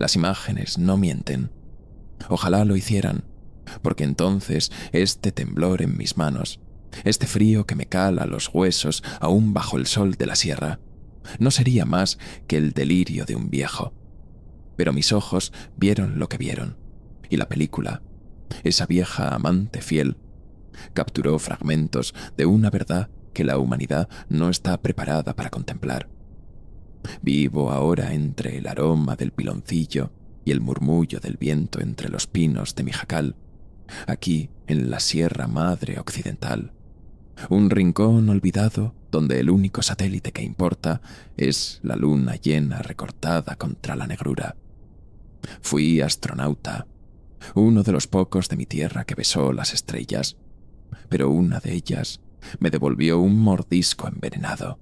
Las imágenes no mienten. Ojalá lo hicieran, porque entonces este temblor en mis manos, este frío que me cala los huesos aún bajo el sol de la sierra, no sería más que el delirio de un viejo. Pero mis ojos vieron lo que vieron, y la película, esa vieja amante fiel, capturó fragmentos de una verdad que la humanidad no está preparada para contemplar. Vivo ahora entre el aroma del piloncillo y el murmullo del viento entre los pinos de mi jacal, aquí en la Sierra Madre Occidental, un rincón olvidado donde el único satélite que importa es la luna llena recortada contra la negrura. Fui astronauta, uno de los pocos de mi tierra que besó las estrellas, pero una de ellas me devolvió un mordisco envenenado,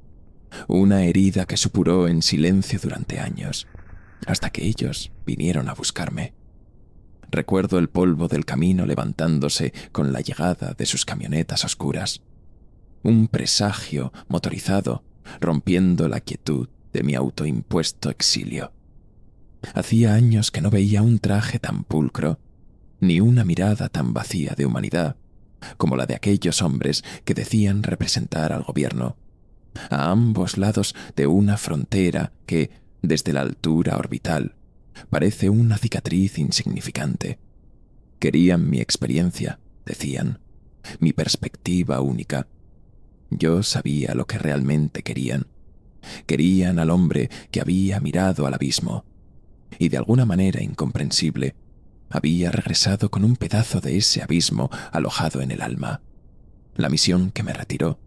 una herida que supuró en silencio durante años, hasta que ellos vinieron a buscarme. Recuerdo el polvo del camino levantándose con la llegada de sus camionetas oscuras, un presagio motorizado rompiendo la quietud de mi autoimpuesto exilio. Hacía años que no veía un traje tan pulcro, ni una mirada tan vacía de humanidad como la de aquellos hombres que decían representar al gobierno, a ambos lados de una frontera que, desde la altura orbital, parece una cicatriz insignificante. Querían mi experiencia, decían, mi perspectiva única. Yo sabía lo que realmente querían. Querían al hombre que había mirado al abismo, y de alguna manera incomprensible, había regresado con un pedazo de ese abismo alojado en el alma. La misión que me retiró,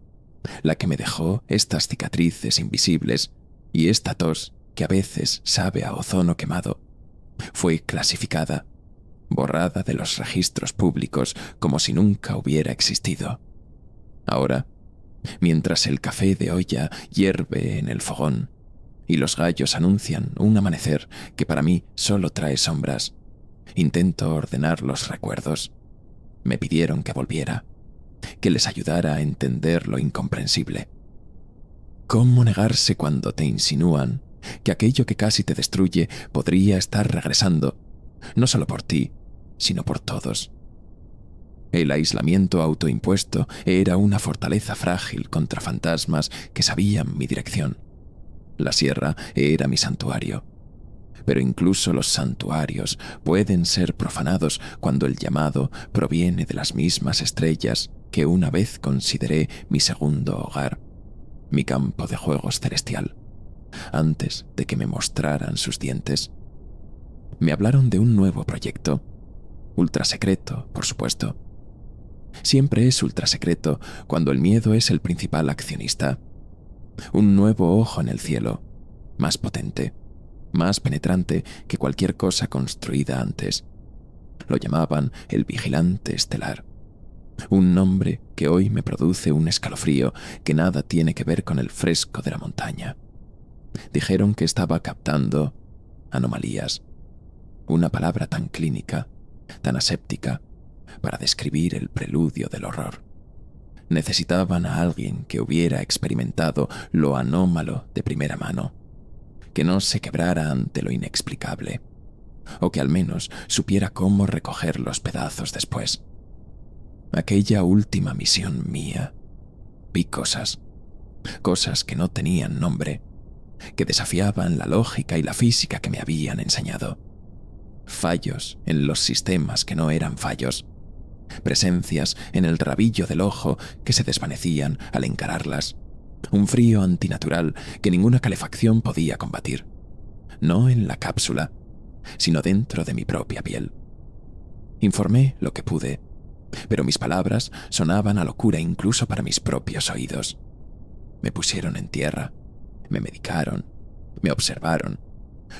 la que me dejó estas cicatrices invisibles y esta tos que a veces sabe a ozono quemado, fue clasificada, borrada de los registros públicos como si nunca hubiera existido. Ahora, mientras el café de olla hierve en el fogón y los gallos anuncian un amanecer que para mí solo trae sombras, intento ordenar los recuerdos. Me pidieron que volviera, que les ayudara a entender lo incomprensible. ¿Cómo negarse cuando te insinúan que aquello que casi te destruye podría estar regresando, no solo por ti, sino por todos? El aislamiento autoimpuesto era una fortaleza frágil contra fantasmas que sabían mi dirección. La sierra era mi santuario. Pero incluso los santuarios pueden ser profanados cuando el llamado proviene de las mismas estrellas que una vez consideré mi segundo hogar, mi campo de juegos celestial, antes de que me mostraran sus dientes. Me hablaron de un nuevo proyecto, ultrasecreto, por supuesto. Siempre es ultrasecreto cuando el miedo es el principal accionista. Un nuevo ojo en el cielo, más potente, más penetrante que cualquier cosa construida antes. Lo llamaban el vigilante estelar. Un nombre que hoy me produce un escalofrío que nada tiene que ver con el fresco de la montaña. Dijeron que estaba captando anomalías. Una palabra tan clínica, tan aséptica, para describir el preludio del horror. Necesitaban a alguien que hubiera experimentado lo anómalo de primera mano, que no se quebrara ante lo inexplicable, o que al menos supiera cómo recoger los pedazos después. Aquella última misión mía, vi cosas que no tenían nombre, que desafiaban la lógica y la física que me habían enseñado. Fallos en los sistemas que no eran fallos, presencias en el rabillo del ojo que se desvanecían al encararlas, un frío antinatural que ninguna calefacción podía combatir, no en la cápsula, sino dentro de mi propia piel. Informé lo que pude, pero mis palabras sonaban a locura incluso para mis propios oídos. Me pusieron en tierra, me medicaron, me observaron.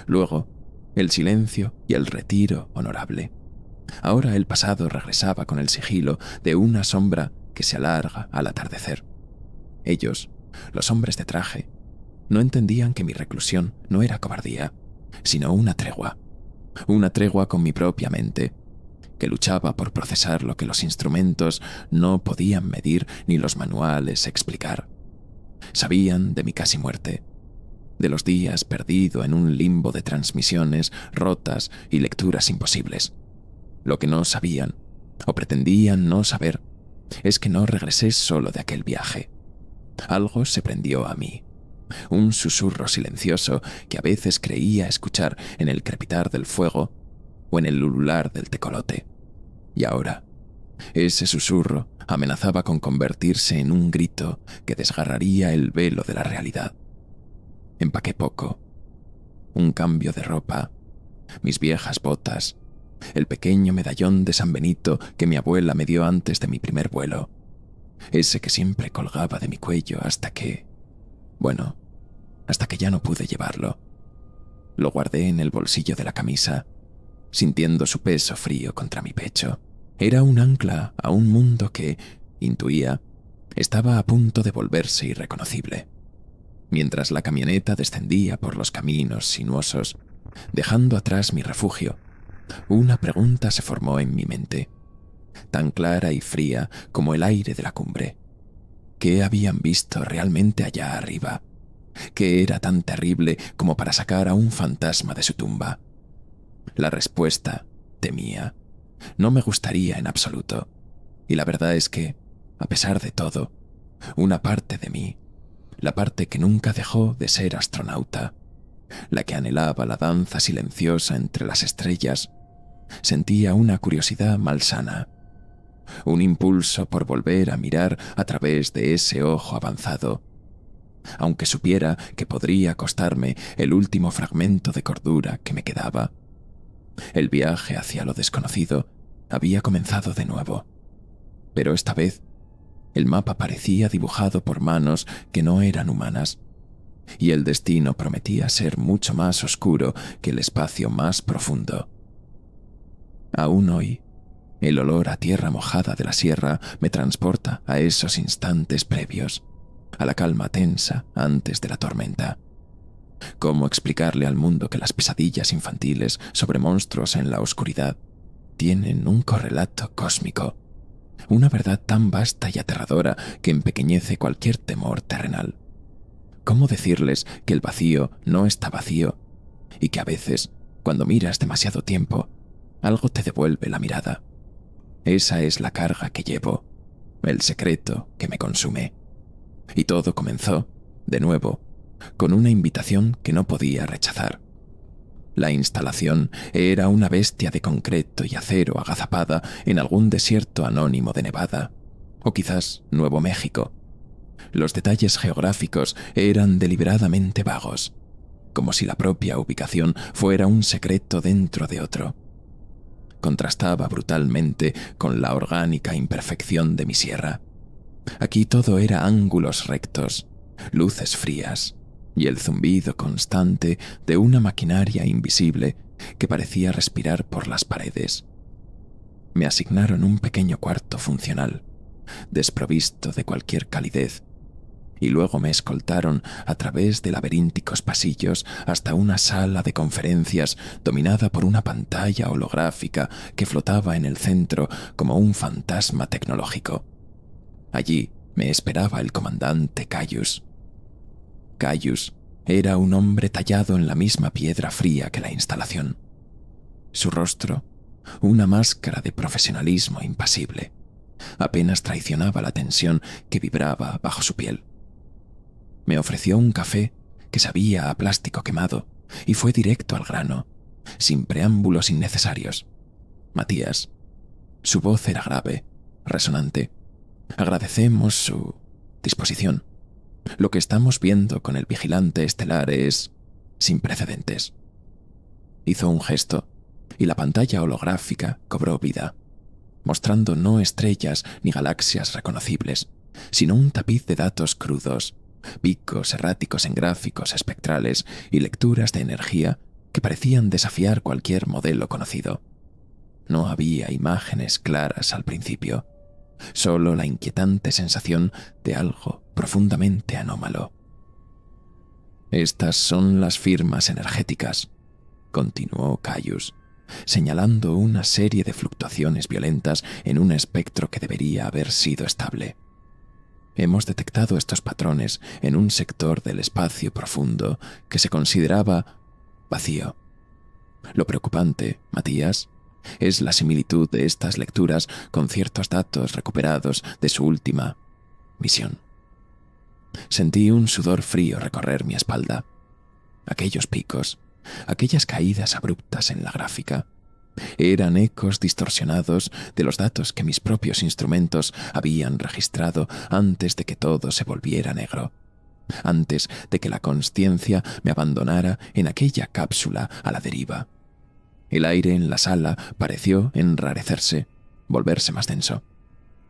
Luego, el silencio y el retiro honorable. Ahora el pasado regresaba con el sigilo de una sombra que se alarga al atardecer. Ellos, los hombres de traje, no entendían que mi reclusión no era cobardía, sino una tregua con mi propia mente, que luchaba por procesar lo que los instrumentos no podían medir ni los manuales explicar. Sabían de mi casi muerte. de los días perdido en un limbo de transmisiones rotas y lecturas imposibles. Lo que no sabían, o pretendían no saber, es que no regresé solo de aquel viaje. Algo se prendió a mí, un susurro silencioso que a veces creía escuchar en el crepitar del fuego o en el ulular del tecolote. Y ahora, ese susurro amenazaba con convertirse en un grito que desgarraría el velo de la realidad. Empaqué poco. Un cambio de ropa, mis viejas botas, el pequeño medallón de San Benito que mi abuela me dio antes de mi primer vuelo, ese que siempre colgaba de mi cuello hasta que ya no pude llevarlo. Lo guardé en el bolsillo de la camisa, sintiendo su peso frío contra mi pecho. Era un ancla a un mundo que, intuía, estaba a punto de volverse irreconocible. Mientras la camioneta descendía por los caminos sinuosos, dejando atrás mi refugio, una pregunta se formó en mi mente, tan clara y fría como el aire de la cumbre. ¿Qué habían visto realmente allá arriba? ¿Qué era tan terrible como para sacar a un fantasma de su tumba? La respuesta, temía, no me gustaría en absoluto. Y la verdad es que, a pesar de todo, una parte de mí, la parte que nunca dejó de ser astronauta, la que anhelaba la danza silenciosa entre las estrellas, sentía una curiosidad malsana, un impulso por volver a mirar a través de ese ojo avanzado, aunque supiera que podría costarme el último fragmento de cordura que me quedaba. El viaje hacia lo desconocido había comenzado de nuevo, pero esta vez el mapa parecía dibujado por manos que no eran humanas, y el destino prometía ser mucho más oscuro que el espacio más profundo. Aún hoy, el olor a tierra mojada de la sierra me transporta a esos instantes previos, a la calma tensa antes de la tormenta. ¿Cómo explicarle al mundo que las pesadillas infantiles sobre monstruos en la oscuridad tienen un correlato cósmico, una verdad tan vasta y aterradora que empequeñece cualquier temor terrenal? ¿Cómo decirles que el vacío no está vacío y que a veces, cuando miras demasiado tiempo, algo te devuelve la mirada? Esa es la carga que llevo, el secreto que me consume. Y todo comenzó, de nuevo, con una invitación que no podía rechazar. La instalación era una bestia de concreto y acero agazapada en algún desierto anónimo de Nevada, o quizás Nuevo México. Los detalles geográficos eran deliberadamente vagos, como si la propia ubicación fuera un secreto dentro de otro. Contrastaba brutalmente con la orgánica imperfección de mi sierra. Aquí todo era ángulos rectos, luces frías y el zumbido constante de una maquinaria invisible que parecía respirar por las paredes. Me asignaron un pequeño cuarto funcional, desprovisto de cualquier calidez, y luego me escoltaron a través de laberínticos pasillos hasta una sala de conferencias dominada por una pantalla holográfica que flotaba en el centro como un fantasma tecnológico. Allí me esperaba el comandante Caius. Caius era un hombre tallado en la misma piedra fría que la instalación. Su rostro, una máscara de profesionalismo impasible, apenas traicionaba la tensión que vibraba bajo su piel. Me ofreció un café que sabía a plástico quemado y fue directo al grano, sin preámbulos innecesarios. Matías. Su voz era grave, resonante. Agradecemos su disposición. Lo que estamos viendo con el vigilante estelar es sin precedentes. Hizo un gesto y la pantalla holográfica cobró vida, mostrando no estrellas ni galaxias reconocibles, sino un tapiz de datos crudos, picos erráticos en gráficos espectrales y lecturas de energía que parecían desafiar cualquier modelo conocido. No había imágenes claras al principio, solo la inquietante sensación de algo profundamente anómalo. Estas son las firmas energéticas, continuó Caius, señalando una serie de fluctuaciones violentas en un espectro que debería haber sido estable. Hemos detectado estos patrones en un sector del espacio profundo que se consideraba vacío. Lo preocupante, Matías, es la similitud de estas lecturas con ciertos datos recuperados de su última misión. Sentí un sudor frío recorrer mi espalda. Aquellos picos, aquellas caídas abruptas en la gráfica, eran ecos distorsionados de los datos que mis propios instrumentos habían registrado antes de que todo se volviera negro, antes de que la consciencia me abandonara en aquella cápsula a la deriva. El aire en la sala pareció enrarecerse, volverse más denso.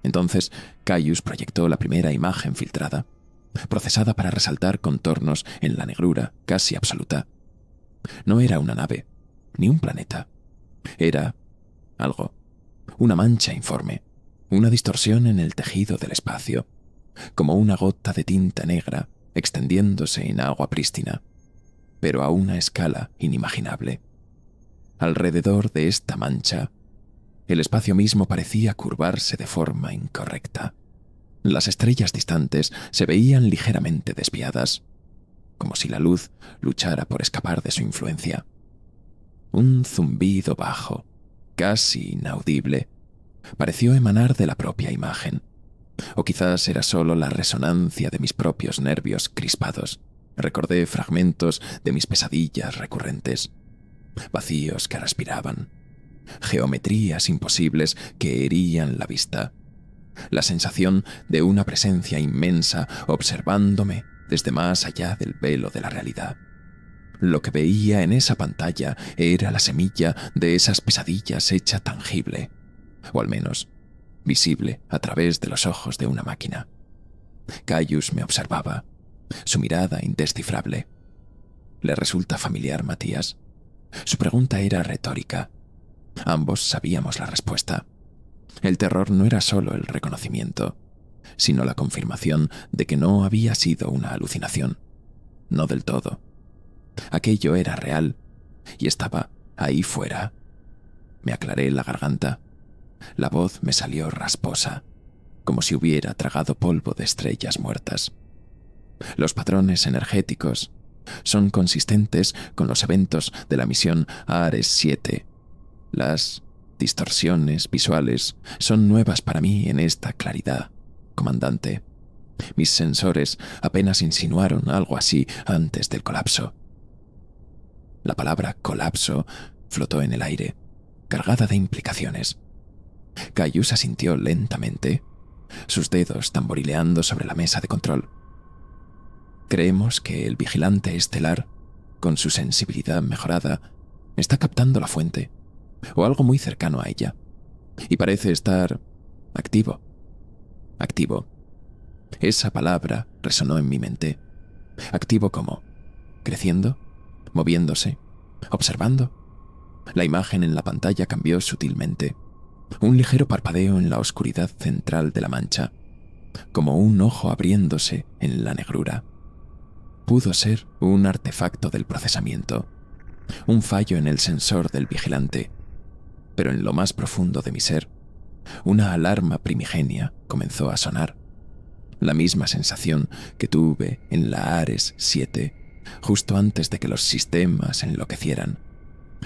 Entonces, Caius proyectó la primera imagen filtrada, procesada para resaltar contornos en la negrura casi absoluta. No era una nave, ni un planeta. Era algo, una mancha informe, una distorsión en el tejido del espacio, como una gota de tinta negra extendiéndose en agua prístina, pero a una escala inimaginable. Alrededor de esta mancha, el espacio mismo parecía curvarse de forma incorrecta. Las estrellas distantes se veían ligeramente desviadas, como si la luz luchara por escapar de su influencia. Un zumbido bajo, casi inaudible, pareció emanar de la propia imagen. O quizás era solo la resonancia de mis propios nervios crispados. Recordé fragmentos de mis pesadillas recurrentes, vacíos que respiraban, geometrías imposibles que herían la vista, la sensación de una presencia inmensa observándome desde más allá del velo de la realidad. Lo que veía en esa pantalla era la semilla de esas pesadillas hecha tangible, o al menos visible a través de los ojos de una máquina. Caius me observaba, su mirada indescifrable. ¿Le resulta familiar, Matías? Su pregunta era retórica. Ambos sabíamos la respuesta. El terror no era solo el reconocimiento, sino la confirmación de que no había sido una alucinación. No del todo. Aquello era real y estaba ahí fuera. Me aclaré la garganta. La voz me salió rasposa, como si hubiera tragado polvo de estrellas muertas. Los patrones energéticos son consistentes con los eventos de la misión Ares 7. Las distorsiones visuales son nuevas para mí en esta claridad, comandante. Mis sensores apenas insinuaron algo así antes del colapso. La palabra colapso flotó en el aire, cargada de implicaciones. Caius asintió lentamente, sus dedos tamborileando sobre la mesa de control. Creemos que el vigilante estelar, con su sensibilidad mejorada, está captando la fuente, o algo muy cercano a ella, y parece estar activo. Activo. Esa palabra resonó en mi mente. ¿Activo cómo? ¿Creciendo? ¿Moviéndose? ¿Observando? La imagen en la pantalla cambió sutilmente. Un ligero parpadeo en la oscuridad central de la mancha, como un ojo abriéndose en la negrura. Pudo ser un artefacto del procesamiento, un fallo en el sensor del vigilante, pero en lo más profundo de mi ser, una alarma primigenia comenzó a sonar. La misma sensación que tuve en la Ares 7, justo antes de que los sistemas enloquecieran,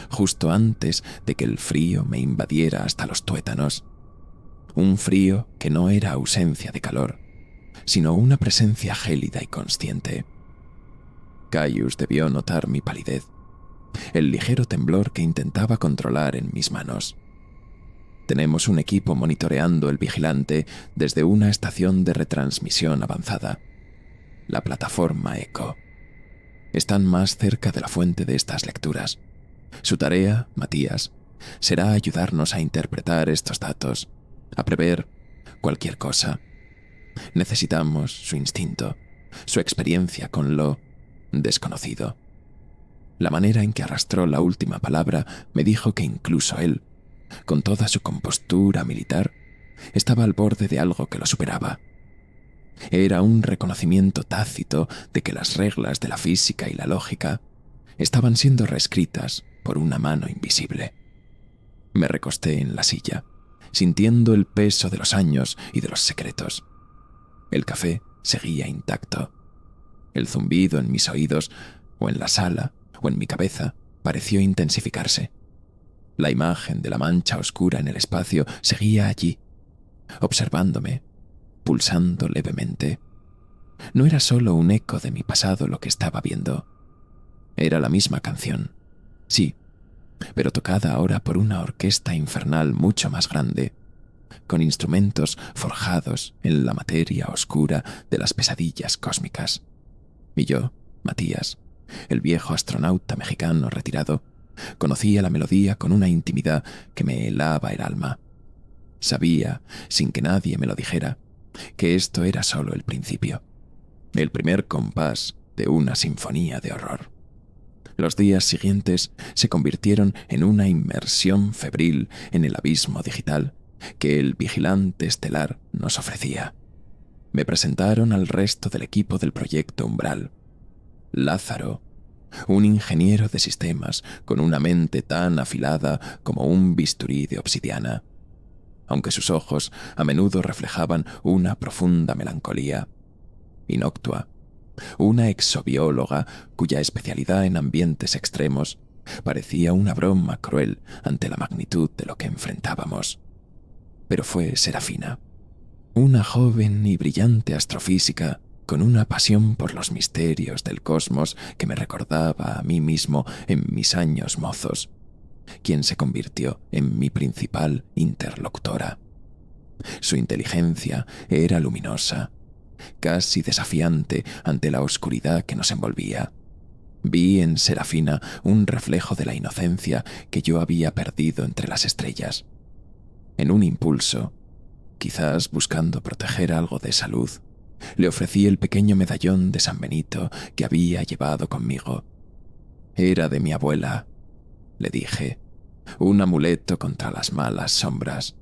justo antes de que el frío me invadiera hasta los tuétanos. Un frío que no era ausencia de calor, sino una presencia gélida y consciente. Caius debió notar mi palidez, el ligero temblor que intentaba controlar en mis manos. Tenemos un equipo monitoreando el vigilante desde una estación de retransmisión avanzada, la plataforma Echo. Están más cerca de la fuente de estas lecturas. Su tarea, Matías, será ayudarnos a interpretar estos datos, a prever cualquier cosa. Necesitamos su instinto, su experiencia con lo desconocido. La manera en que arrastró la última palabra me dijo que incluso él, con toda su compostura militar, estaba al borde de algo que lo superaba. Era un reconocimiento tácito de que las reglas de la física y la lógica estaban siendo reescritas por una mano invisible. Me recosté en la silla, sintiendo el peso de los años y de los secretos. El café seguía intacto. El zumbido en mis oídos, o en la sala, o en mi cabeza, pareció intensificarse. La imagen de la mancha oscura en el espacio seguía allí, observándome, pulsando levemente. No era solo un eco de mi pasado lo que estaba viendo. Era la misma canción, sí, pero tocada ahora por una orquesta infernal mucho más grande, con instrumentos forjados en la materia oscura de las pesadillas cósmicas. Y yo, Matías, el viejo astronauta mexicano retirado, conocía la melodía con una intimidad que me helaba el alma. Sabía, sin que nadie me lo dijera, que esto era solo el principio, el primer compás de una sinfonía de horror. Los días siguientes se convirtieron en una inmersión febril en el abismo digital que el vigilante estelar nos ofrecía. Me presentaron al resto del equipo del proyecto Umbral. Lázaro, un ingeniero de sistemas con una mente tan afilada como un bisturí de obsidiana, aunque sus ojos a menudo reflejaban una profunda melancolía. Y Noctua, una exobióloga cuya especialidad en ambientes extremos parecía una broma cruel ante la magnitud de lo que enfrentábamos. Pero fue Serafina, una joven y brillante astrofísica con una pasión por los misterios del cosmos que me recordaba a mí mismo en mis años mozos, quien se convirtió en mi principal interlocutora. Su inteligencia era luminosa, casi desafiante ante la oscuridad que nos envolvía. Vi en Serafina un reflejo de la inocencia que yo había perdido entre las estrellas. En un impulso, quizás buscando proteger algo de esa luz, le ofrecí el pequeño medallón de San Benito que había llevado conmigo. Era de mi abuela, le dije, un amuleto contra las malas sombras.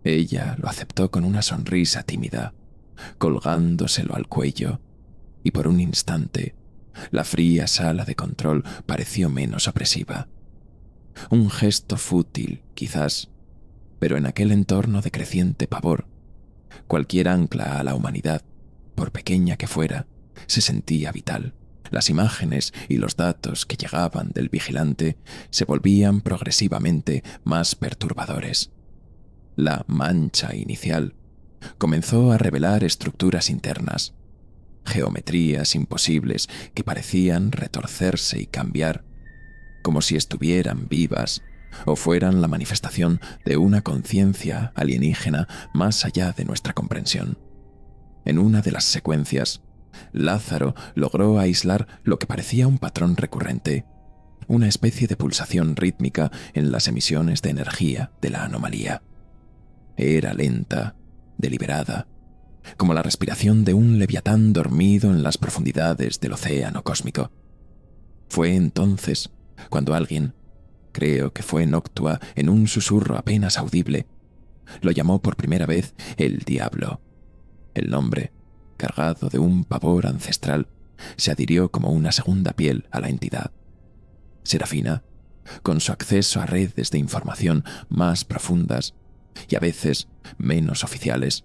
Ella lo aceptó con una sonrisa tímida, colgándoselo al cuello, y por un instante la fría sala de control pareció menos opresiva. Un gesto fútil, quizás, pero en aquel entorno de creciente pavor, cualquier ancla a la humanidad, por pequeña que fuera, se sentía vital. Las imágenes y los datos que llegaban del vigilante se volvían progresivamente más perturbadores. La mancha inicial comenzó a revelar estructuras internas, geometrías imposibles que parecían retorcerse y cambiar, como si estuvieran vivas o fueran la manifestación de una conciencia alienígena más allá de nuestra comprensión. En una de las secuencias, Lázaro logró aislar lo que parecía un patrón recurrente, una especie de pulsación rítmica en las emisiones de energía de la anomalía. Era lenta, deliberada, como la respiración de un leviatán dormido en las profundidades del océano cósmico. Fue entonces cuando alguien, creo que fue Noctua en un susurro apenas audible, lo llamó por primera vez el Diablo. El nombre, cargado de un pavor ancestral, se adhirió como una segunda piel a la entidad. Serafina, con su acceso a redes de información más profundas y a veces menos oficiales,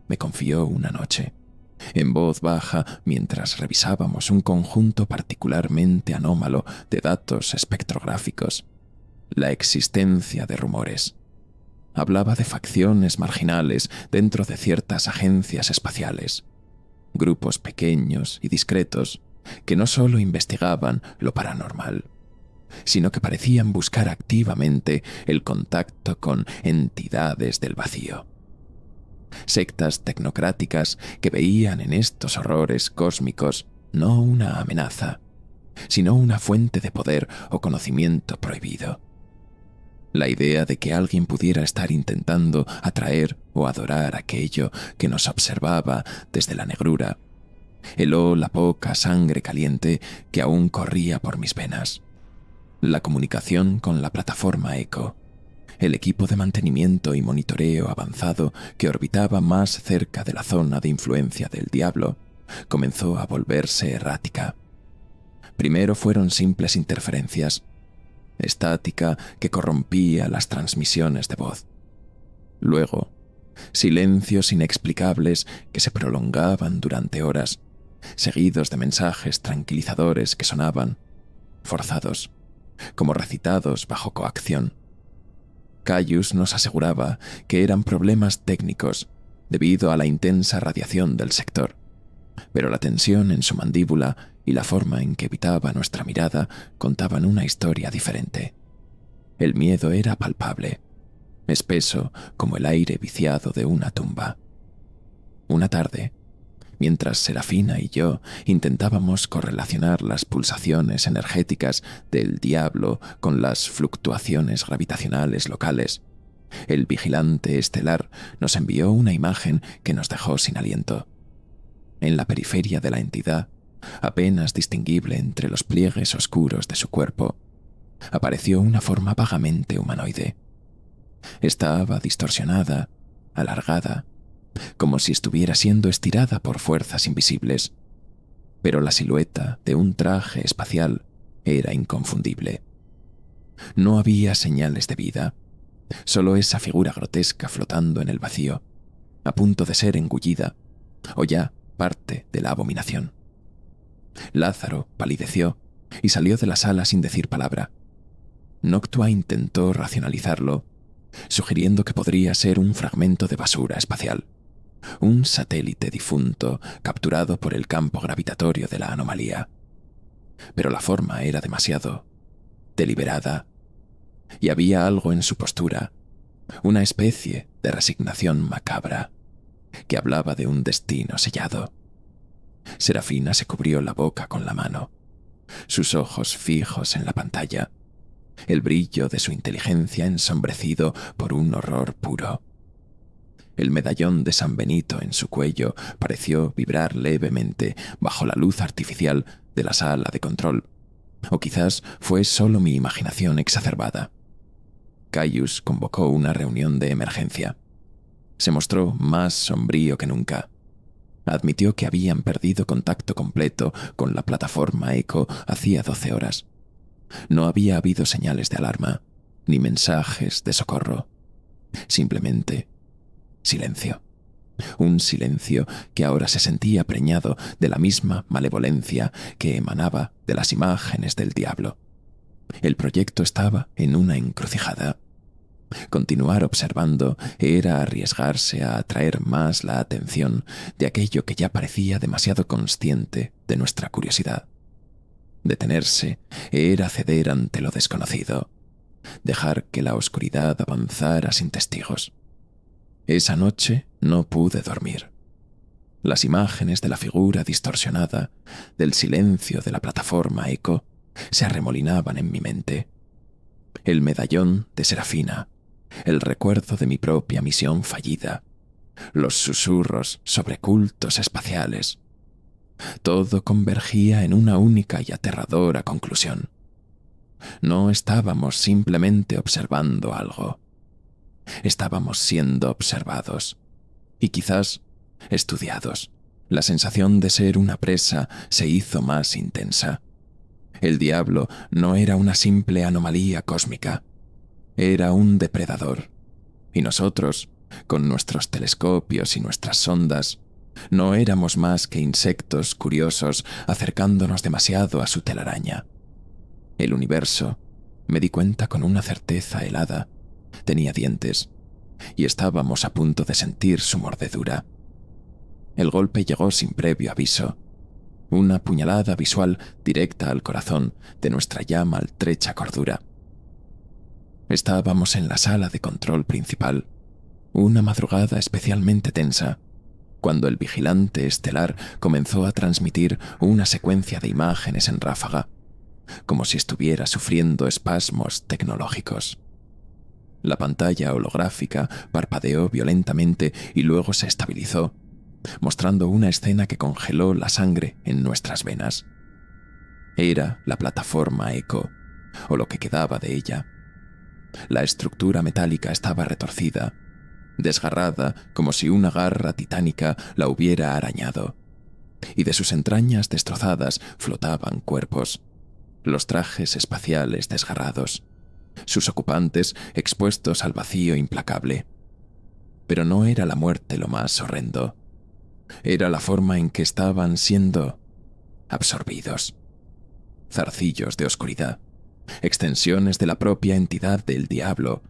me confió una noche, en voz baja mientras revisábamos un conjunto particularmente anómalo de datos espectrográficos, la existencia de rumores. Hablaba de facciones marginales dentro de ciertas agencias espaciales, grupos pequeños y discretos que no solo investigaban lo paranormal, sino que parecían buscar activamente el contacto con entidades del vacío. Sectas tecnocráticas que veían en estos horrores cósmicos no una amenaza, sino una fuente de poder o conocimiento prohibido. La idea de que alguien pudiera estar intentando atraer o adorar aquello que nos observaba desde la negrura heló la poca sangre caliente que aún corría por mis venas. La comunicación con la plataforma Echo, el equipo de mantenimiento y monitoreo avanzado que orbitaba más cerca de la zona de influencia del Diablo, comenzó a volverse errática. Primero fueron simples interferencias, estática que corrompía las transmisiones de voz. Luego, Silencios inexplicables que se prolongaban durante horas, seguidos de mensajes tranquilizadores que sonaban, forzados, como recitados bajo coacción. Caius nos aseguraba que eran problemas técnicos debido a la intensa radiación del sector, pero la tensión en su mandíbula y la forma en que evitaba nuestra mirada contaban una historia diferente. El miedo era palpable, espeso como el aire viciado de una tumba. Una tarde, mientras Serafina y yo intentábamos correlacionar las pulsaciones energéticas del diablo con las fluctuaciones gravitacionales locales, el vigilante estelar nos envió una imagen que nos dejó sin aliento. En la periferia de la entidad, apenas distinguible entre los pliegues oscuros de su cuerpo, apareció una forma vagamente humanoide. Estaba distorsionada, alargada, como si estuviera siendo estirada por fuerzas invisibles, pero la silueta de un traje espacial era inconfundible. No había señales de vida, solo esa figura grotesca flotando en el vacío, a punto de ser engullida, o ya parte de la abominación. Lázaro palideció y salió de la sala sin decir palabra. Noctua intentó racionalizarlo, sugiriendo que podría ser un fragmento de basura espacial, un satélite difunto capturado por el campo gravitatorio de la anomalía. Pero la forma era demasiado deliberada, y había algo en su postura, una especie de resignación macabra, que hablaba de un destino sellado. Serafina se cubrió la boca con la mano, sus ojos fijos en la pantalla, el brillo de su inteligencia ensombrecido por un horror puro. El medallón de San Benito en su cuello pareció vibrar levemente bajo la luz artificial de la sala de control, o quizás fue solo mi imaginación exacerbada. Caius convocó una reunión de emergencia. Se mostró más sombrío que nunca. Admitió que habían perdido contacto completo con la plataforma Echo hacía 12 horas. No había habido señales de alarma, ni mensajes de socorro. Simplemente silencio. Un silencio que ahora se sentía preñado de la misma malevolencia que emanaba de las imágenes del diablo. El proyecto estaba en una encrucijada. Continuar observando era arriesgarse a atraer más la atención de aquello que ya parecía demasiado consciente de nuestra curiosidad. Detenerse era ceder ante lo desconocido, dejar que la oscuridad avanzara sin testigos. Esa noche no pude dormir. Las imágenes de la figura distorsionada, del silencio de la plataforma Echo, se arremolinaban en mi mente. El medallón de Serafina, el recuerdo de mi propia misión fallida, los susurros sobre cultos espaciales. Todo convergía en una única y aterradora conclusión. No estábamos simplemente observando algo. Estábamos siendo observados y quizás estudiados. La sensación de ser una presa se hizo más intensa. El diablo no era una simple anomalía cósmica. Era un depredador. Y nosotros, con nuestros telescopios y nuestras sondas, no éramos más que insectos curiosos acercándonos demasiado a su telaraña. El universo, me di cuenta con una certeza helada, tenía dientes, y estábamos a punto de sentir su mordedura. El golpe llegó sin previo aviso, una puñalada visual directa al corazón de nuestra ya maltrecha cordura. Estábamos en la sala de control principal, una madrugada especialmente tensa, cuando el vigilante estelar comenzó a transmitir una secuencia de imágenes en ráfaga, como si estuviera sufriendo espasmos tecnológicos. La pantalla holográfica parpadeó violentamente y luego se estabilizó, mostrando una escena que congeló la sangre en nuestras venas. Era la plataforma Echo, o lo que quedaba de ella. La estructura metálica estaba retorcida, desgarrada como si una garra titánica la hubiera arañado, y de sus entrañas destrozadas flotaban cuerpos, los trajes espaciales desgarrados, sus ocupantes expuestos al vacío implacable. Pero no era la muerte lo más horrendo. Era la forma en que estaban siendo absorbidos. Zarcillos de oscuridad, extensiones de la propia entidad del diablo,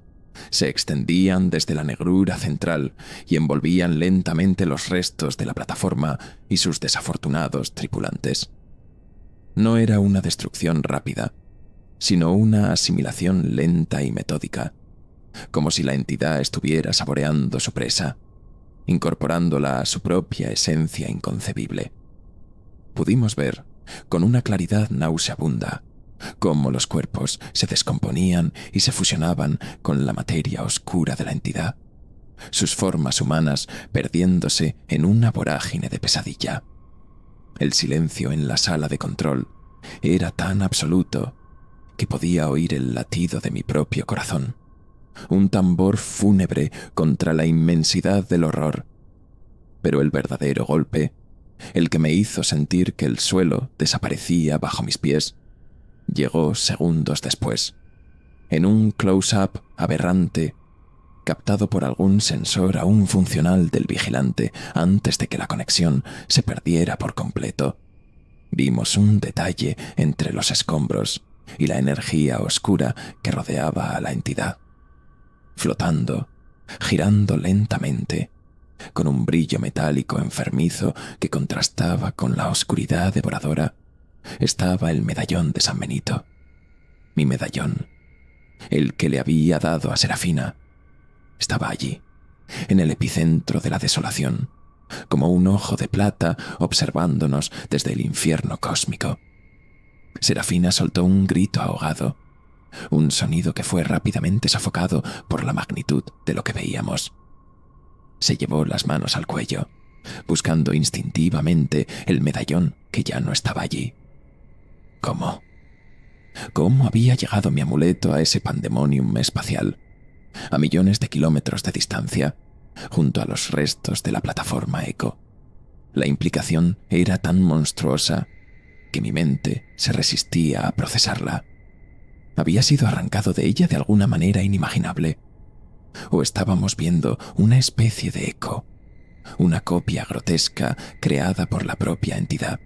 se extendían desde la negrura central y envolvían lentamente los restos de la plataforma y sus desafortunados tripulantes. No era una destrucción rápida, sino una asimilación lenta y metódica, como si la entidad estuviera saboreando su presa, incorporándola a su propia esencia inconcebible. Pudimos ver, con una claridad nauseabunda, cómo los cuerpos se descomponían y se fusionaban con la materia oscura de la entidad, sus formas humanas perdiéndose en una vorágine de pesadilla. El silencio en la sala de control era tan absoluto que podía oír el latido de mi propio corazón, un tambor fúnebre contra la inmensidad del horror. Pero el verdadero golpe, el que me hizo sentir que el suelo desaparecía bajo mis pies, llegó segundos después, en un close-up aberrante, captado por algún sensor aún funcional del vigilante antes de que la conexión se perdiera por completo. Vimos un detalle entre los escombros y la energía oscura que rodeaba a la entidad, flotando, girando lentamente, con un brillo metálico enfermizo que contrastaba con la oscuridad devoradora. Estaba el medallón de San Benito, mi medallón, el que le había dado a Serafina. Estaba allí, en el epicentro de la desolación, como un ojo de plata observándonos desde el infierno cósmico. Serafina soltó un grito ahogado, un sonido que fue rápidamente sofocado por la magnitud de lo que veíamos. Se llevó las manos al cuello, buscando instintivamente el medallón que ya no estaba allí. ¿Cómo? ¿Cómo había llegado mi amuleto a ese pandemonium espacial, a millones de kilómetros de distancia, junto a los restos de la plataforma Echo? La implicación era tan monstruosa que mi mente se resistía a procesarla. ¿Había sido arrancado de ella de alguna manera inimaginable? ¿O estábamos viendo una especie de eco, una copia grotesca creada por la propia entidad?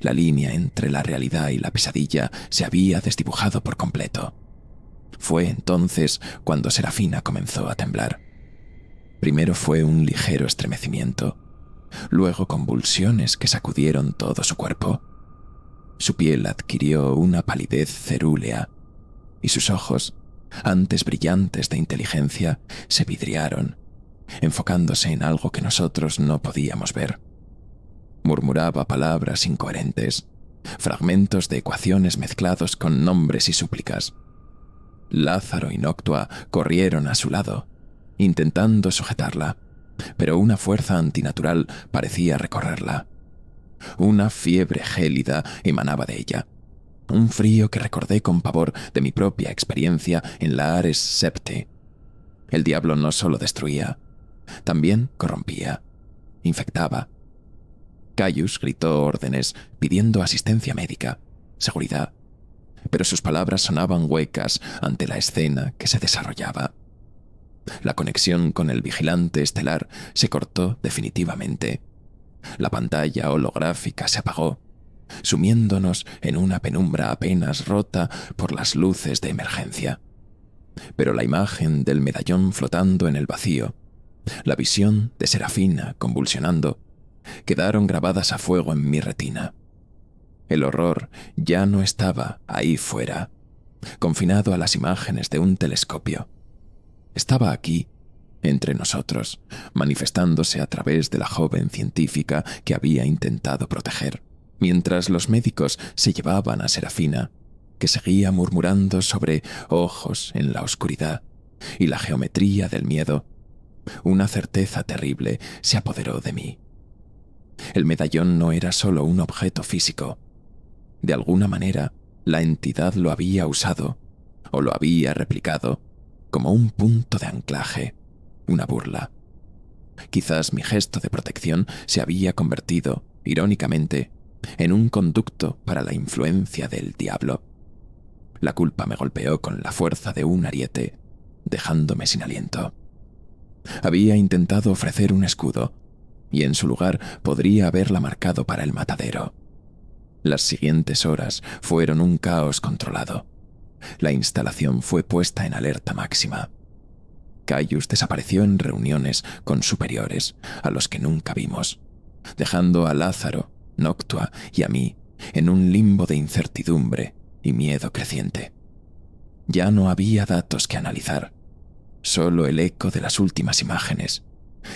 La línea entre la realidad y la pesadilla se había desdibujado por completo. Fue entonces cuando Serafina comenzó a temblar. Primero fue un ligero estremecimiento, luego convulsiones que sacudieron todo su cuerpo. Su piel adquirió una palidez cerúlea y sus ojos, antes brillantes de inteligencia, se vidriaron, enfocándose en algo que nosotros no podíamos ver. Murmuraba palabras incoherentes, fragmentos de ecuaciones mezclados con nombres y súplicas. Lázaro y Noctua corrieron a su lado, intentando sujetarla, pero una fuerza antinatural parecía recorrerla. Una fiebre gélida emanaba de ella, un frío que recordé con pavor de mi propia experiencia en la Ares Septe. El diablo no solo destruía, también corrompía, infectaba. Caius gritó órdenes pidiendo asistencia médica, seguridad, pero sus palabras sonaban huecas ante la escena que se desarrollaba. La conexión con el vigilante estelar se cortó definitivamente. La pantalla holográfica se apagó, sumiéndonos en una penumbra apenas rota por las luces de emergencia. Pero la imagen del medallón flotando en el vacío, la visión de Serafina convulsionando, quedaron grabadas a fuego en mi retina. El horror ya no estaba ahí fuera, confinado a las imágenes de un telescopio. Estaba aquí, entre nosotros, manifestándose a través de la joven científica que había intentado proteger, mientras los médicos se llevaban a Serafina, que seguía murmurando sobre ojos en la oscuridad y la geometría del miedo. Una certeza terrible se apoderó de mí. El medallón no era solo un objeto físico. De alguna manera, la entidad lo había usado, o lo había replicado, como un punto de anclaje, una burla. Quizás mi gesto de protección se había convertido, irónicamente, en un conducto para la influencia del diablo. La culpa me golpeó con la fuerza de un ariete, dejándome sin aliento. Había intentado ofrecer un escudo, y en su lugar podría haberla marcado para el matadero. Las siguientes horas fueron un caos controlado. La instalación fue puesta en alerta máxima. Caius desapareció en reuniones con superiores a los que nunca vimos, dejando a Lázaro, Noctua y a mí en un limbo de incertidumbre y miedo creciente. Ya no había datos que analizar, solo el eco de las últimas imágenes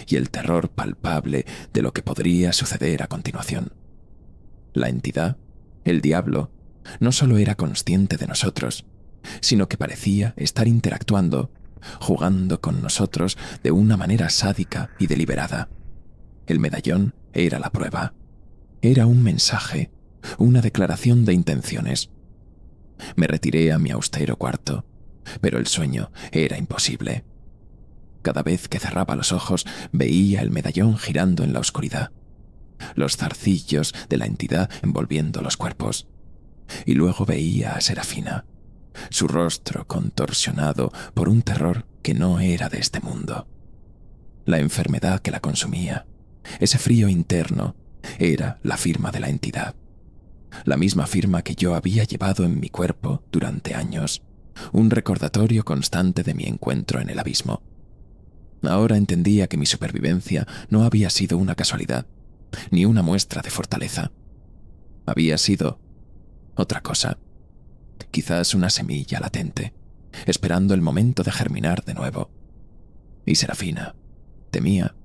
y el terror palpable de lo que podría suceder a continuación. La entidad, el diablo, no solo era consciente de nosotros, sino que parecía estar interactuando, jugando con nosotros de una manera sádica y deliberada. El medallón era la prueba. Era un mensaje, una declaración de intenciones. Me retiré a mi austero cuarto, pero el sueño era imposible. Cada vez que cerraba los ojos veía el medallón girando en la oscuridad, los zarcillos de la entidad envolviendo los cuerpos, y luego veía a Serafina, su rostro contorsionado por un terror que no era de este mundo. La enfermedad que la consumía, ese frío interno, era la firma de la entidad. La misma firma que yo había llevado en mi cuerpo durante años, un recordatorio constante de mi encuentro en el abismo. Ahora entendía que mi supervivencia no había sido una casualidad, ni una muestra de fortaleza. Había sido otra cosa, quizás una semilla latente, esperando el momento de germinar de nuevo. Y Serafina, temía,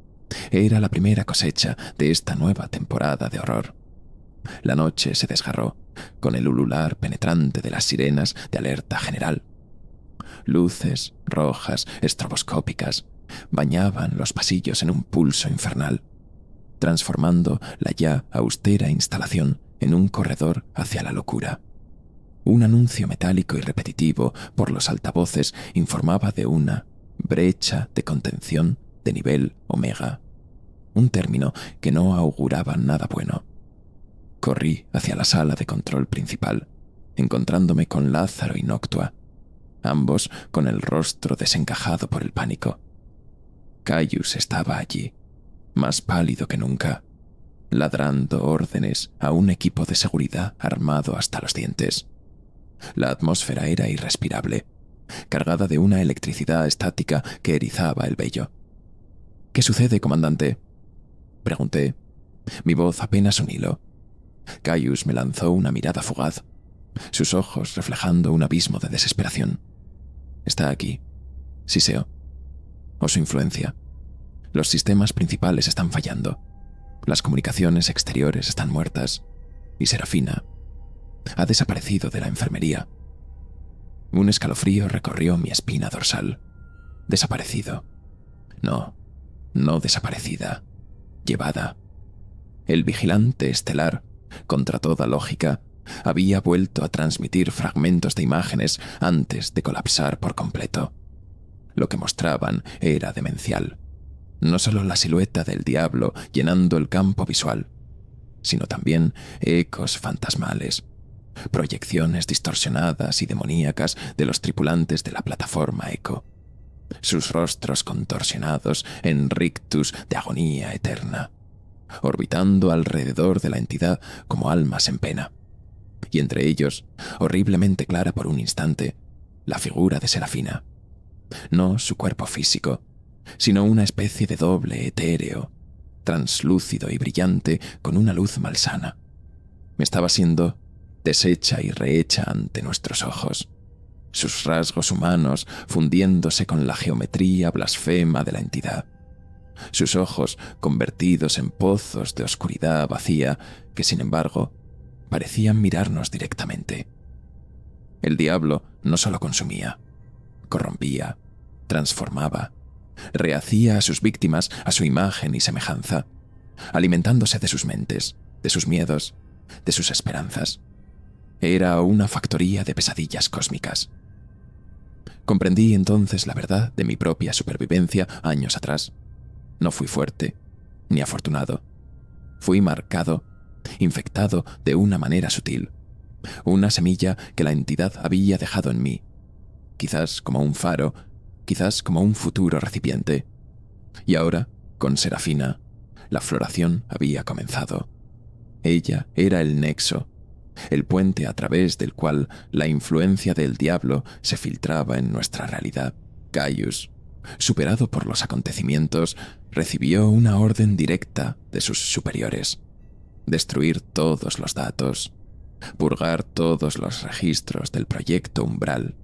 era la primera cosecha de esta nueva temporada de horror. La noche se desgarró con el ulular penetrante de las sirenas de alerta general. Luces rojas estroboscópicas bañaban los pasillos en un pulso infernal, transformando la ya austera instalación en un corredor hacia la locura. Un anuncio metálico y repetitivo por los altavoces informaba de una brecha de contención de nivel omega, un término que no auguraba nada bueno. Corrí hacia la sala de control principal, encontrándome con Lázaro y Noctua, ambos con el rostro desencajado por el pánico. Caius estaba allí, más pálido que nunca, ladrando órdenes a un equipo de seguridad armado hasta los dientes. La atmósfera era irrespirable, cargada de una electricidad estática que erizaba el vello. «¿Qué sucede, comandante?», pregunté, mi voz apenas un hilo. Caius me lanzó una mirada fugaz, sus ojos reflejando un abismo de desesperación. «Está aquí», siseó. «O su influencia. Los sistemas principales están fallando. Las comunicaciones exteriores están muertas. Y Serafina ha desaparecido de la enfermería». Un escalofrío recorrió mi espina dorsal. Desaparecido. No desaparecida. Llevada. El vigilante estelar, contra toda lógica, había vuelto a transmitir fragmentos de imágenes antes de colapsar por completo. Lo que mostraban era demencial. No solo la silueta del diablo llenando el campo visual, sino también ecos fantasmales, proyecciones distorsionadas y demoníacas de los tripulantes de la plataforma Eco, sus rostros contorsionados en rictus de agonía eterna, orbitando alrededor de la entidad como almas en pena. Y entre ellos, horriblemente clara por un instante, la figura de Serafina. No su cuerpo físico, sino una especie de doble etéreo, translúcido y brillante con una luz malsana. Estaba siendo deshecha y rehecha ante nuestros ojos, sus rasgos humanos fundiéndose con la geometría blasfema de la entidad, sus ojos convertidos en pozos de oscuridad vacía que, sin embargo, parecían mirarnos directamente. El diablo no solo consumía, corrompía, transformaba, rehacía a sus víctimas a su imagen y semejanza, alimentándose de sus mentes, de sus miedos, de sus esperanzas. Era una factoría de pesadillas cósmicas. Comprendí entonces la verdad de mi propia supervivencia años atrás. No fui fuerte, ni afortunado. Fui marcado, infectado de una manera sutil. Una semilla que la entidad había dejado en mí. Quizás como un faro, quizás como un futuro recipiente. Y ahora, con Serafina, la floración había comenzado. Ella era el nexo, el puente a través del cual la influencia del diablo se filtraba en nuestra realidad. Caius, superado por los acontecimientos, recibió una orden directa de sus superiores: destruir todos los datos, purgar todos los registros del proyecto Umbral,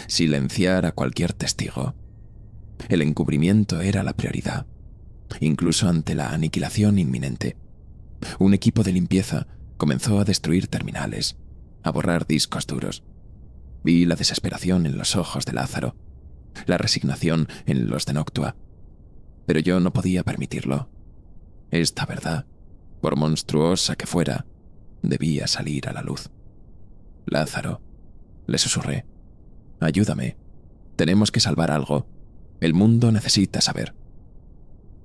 silenciar a cualquier testigo. El encubrimiento era la prioridad, incluso ante la aniquilación inminente. Un equipo de limpieza comenzó a destruir terminales, a borrar discos duros. Vi la desesperación en los ojos de Lázaro, la resignación en los de Noctua. Pero yo no podía permitirlo. Esta verdad, por monstruosa que fuera, debía salir a la luz. Lázaro, le susurré, ayúdame. Tenemos que salvar algo. El mundo necesita saber.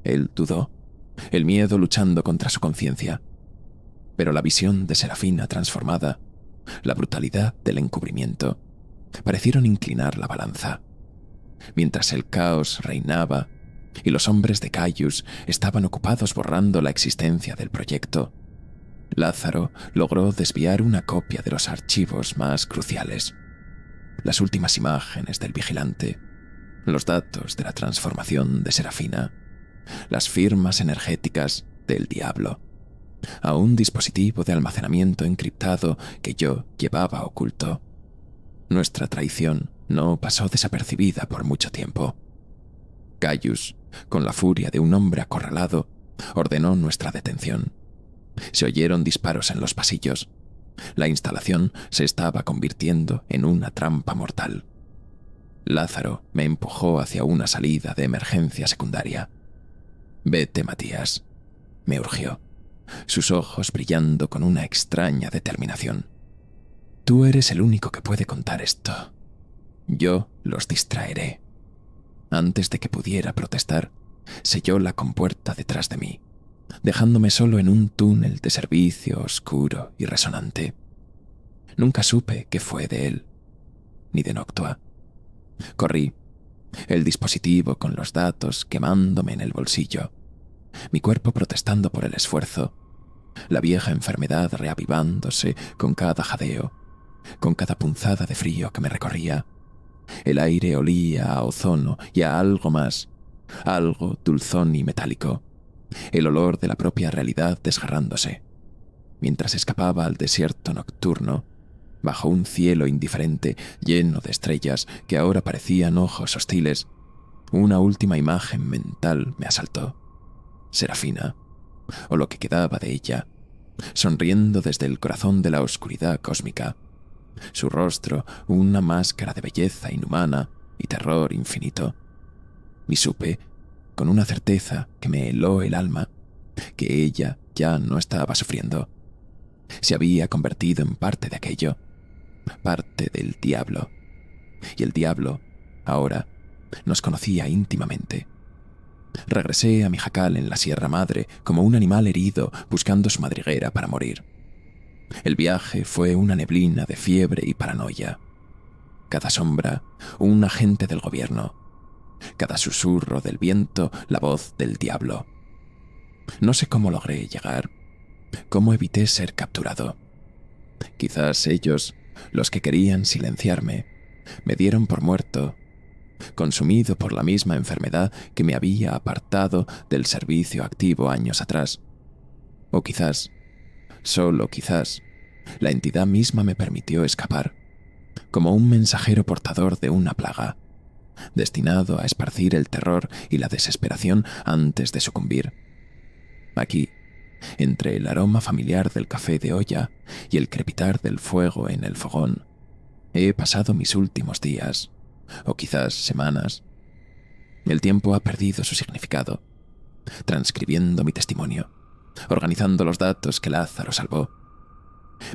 Él dudó, el miedo luchando contra su conciencia. Pero la visión de Serafina transformada, la brutalidad del encubrimiento, parecieron inclinar la balanza. Mientras el caos reinaba y los hombres de Caius estaban ocupados borrando la existencia del proyecto, Lázaro logró desviar una copia de los archivos más cruciales: las últimas imágenes del vigilante, los datos de la transformación de Serafina, las firmas energéticas del diablo, a un dispositivo de almacenamiento encriptado que yo llevaba oculto. Nuestra traición no pasó desapercibida por mucho tiempo. Caius, con la furia de un hombre acorralado, ordenó nuestra detención. Se oyeron disparos en los pasillos. La instalación se estaba convirtiendo en una trampa mortal. Lázaro me empujó hacia una salida de emergencia secundaria. «Vete, Matías», me urgió, sus ojos brillando con una extraña determinación. «Tú eres el único que puede contar esto. Yo los distraeré». Antes de que pudiera protestar, selló la compuerta detrás de mí, dejándome solo en un túnel de servicio oscuro y resonante. Nunca supe qué fue de él, ni de Noctua. Corrí, el dispositivo con los datos quemándome en el bolsillo, mi cuerpo protestando por el esfuerzo, la vieja enfermedad reavivándose con cada jadeo, con cada punzada de frío que me recorría. El aire olía a ozono y a algo más, algo dulzón y metálico, el olor de la propia realidad desgarrándose, mientras escapaba al desierto nocturno, bajo un cielo indiferente lleno de estrellas que ahora parecían ojos hostiles. Una última imagen mental me asaltó: Serafina, o lo que quedaba de ella, sonriendo desde el corazón de la oscuridad cósmica, su rostro una máscara de belleza inhumana y terror infinito. Y supe, con una certeza que me heló el alma, que ella ya no estaba sufriendo. Se había convertido en parte de aquello, parte del diablo. Y el diablo, ahora, nos conocía íntimamente. Regresé a mi jacal en la Sierra Madre como un animal herido buscando su madriguera para morir. El viaje fue una neblina de fiebre y paranoia. Cada sombra, un agente del gobierno. Cada susurro del viento, la voz del diablo. No sé cómo logré llegar, cómo evité ser capturado. Quizás ellos, los que querían silenciarme, me dieron por muerto, consumido por la misma enfermedad que me había apartado del servicio activo años atrás. O quizás, solo quizás, la entidad misma me permitió escapar, como un mensajero portador de una plaga, destinado a esparcir el terror y la desesperación antes de sucumbir. Aquí, entre el aroma familiar del café de olla y el crepitar del fuego en el fogón, he pasado mis últimos días, o quizás semanas. El tiempo ha perdido su significado, transcribiendo mi testimonio, organizando los datos que Lázaro salvó.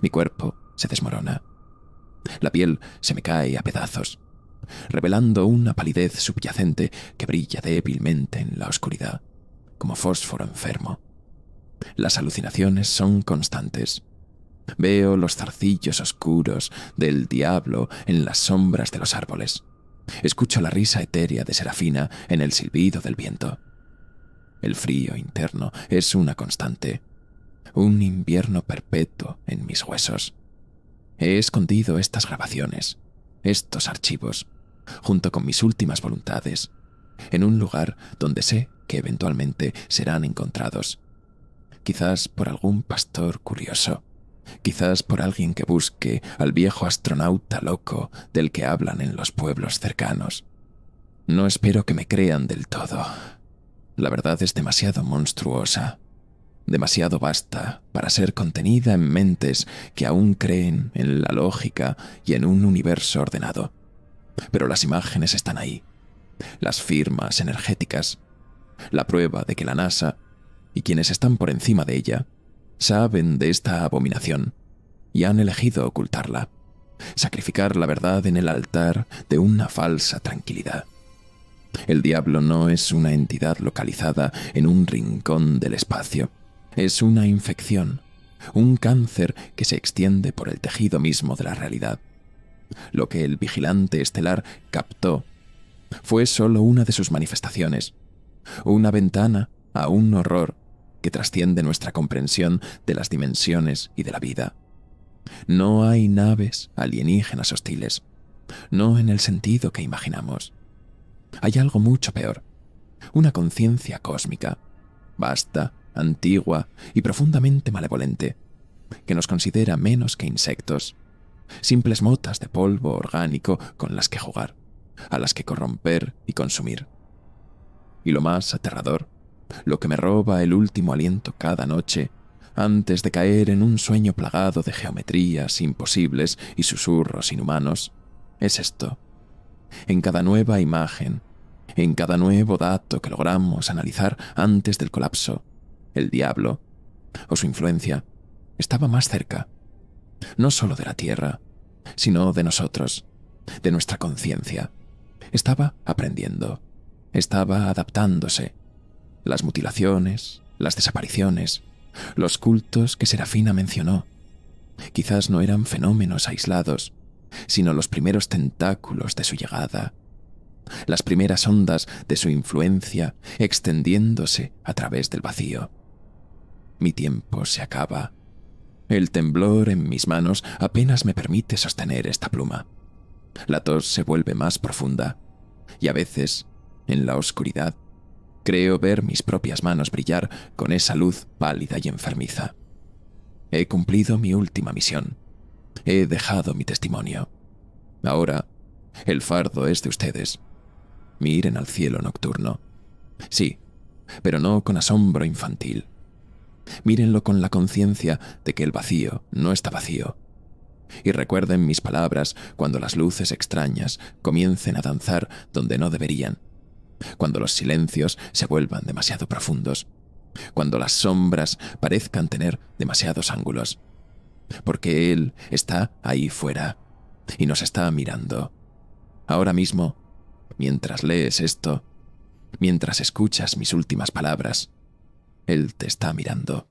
Mi cuerpo se desmorona. La piel se me cae a pedazos, revelando una palidez subyacente que brilla débilmente en la oscuridad, como fósforo enfermo. Las alucinaciones son constantes. Veo los zarcillos oscuros del diablo en las sombras de los árboles. Escucho la risa etérea de Serafina en el silbido del viento. El frío interno es una constante, un invierno perpetuo en mis huesos. He escondido estas grabaciones, estos archivos, junto con mis últimas voluntades, en un lugar donde sé que eventualmente serán encontrados. Quizás por algún pastor curioso, quizás por alguien que busque al viejo astronauta loco del que hablan en los pueblos cercanos. No espero que me crean del todo. La verdad es demasiado monstruosa, demasiado vasta para ser contenida en mentes que aún creen en la lógica y en un universo ordenado. Pero las imágenes están ahí, las firmas energéticas, la prueba de que la NASA y quienes están por encima de ella saben de esta abominación y han elegido ocultarla, sacrificar la verdad en el altar de una falsa tranquilidad. El diablo no es una entidad localizada en un rincón del espacio. Es una infección, un cáncer que se extiende por el tejido mismo de la realidad. Lo que el vigilante estelar captó fue solo una de sus manifestaciones, una ventana a un horror que trasciende nuestra comprensión de las dimensiones y de la vida. No hay naves alienígenas hostiles, no en el sentido que imaginamos. Hay algo mucho peor, una conciencia cósmica, vasta, antigua y profundamente malevolente, que nos considera menos que insectos, simples motas de polvo orgánico con las que jugar, a las que corromper y consumir. Y lo más aterrador, lo que me roba el último aliento cada noche, antes de caer en un sueño plagado de geometrías imposibles y susurros inhumanos, es esto. En cada nueva imagen, en cada nuevo dato que logramos analizar antes del colapso, el diablo, o su influencia, estaba más cerca, no solo de la Tierra, sino de nosotros, de nuestra conciencia. Estaba aprendiendo, estaba adaptándose. Las mutilaciones, las desapariciones, los cultos que Serafina mencionó, quizás no eran fenómenos aislados, sino los primeros tentáculos de su llegada, las primeras ondas de su influencia extendiéndose a través del vacío. Mi tiempo se acaba. El temblor en mis manos apenas me permite sostener esta pluma. La tos se vuelve más profunda, y a veces, en la oscuridad, creo ver mis propias manos brillar con esa luz pálida y enfermiza. He cumplido mi última misión. He dejado mi testimonio. Ahora, el fardo es de ustedes. Miren al cielo nocturno. Sí, pero no con asombro infantil. Mírenlo con la conciencia de que el vacío no está vacío. Y recuerden mis palabras cuando las luces extrañas comiencen a danzar donde no deberían, cuando los silencios se vuelvan demasiado profundos, cuando las sombras parezcan tener demasiados ángulos. Porque Él está ahí fuera y nos está mirando. Ahora mismo, mientras lees esto, mientras escuchas mis últimas palabras, Él te está mirando.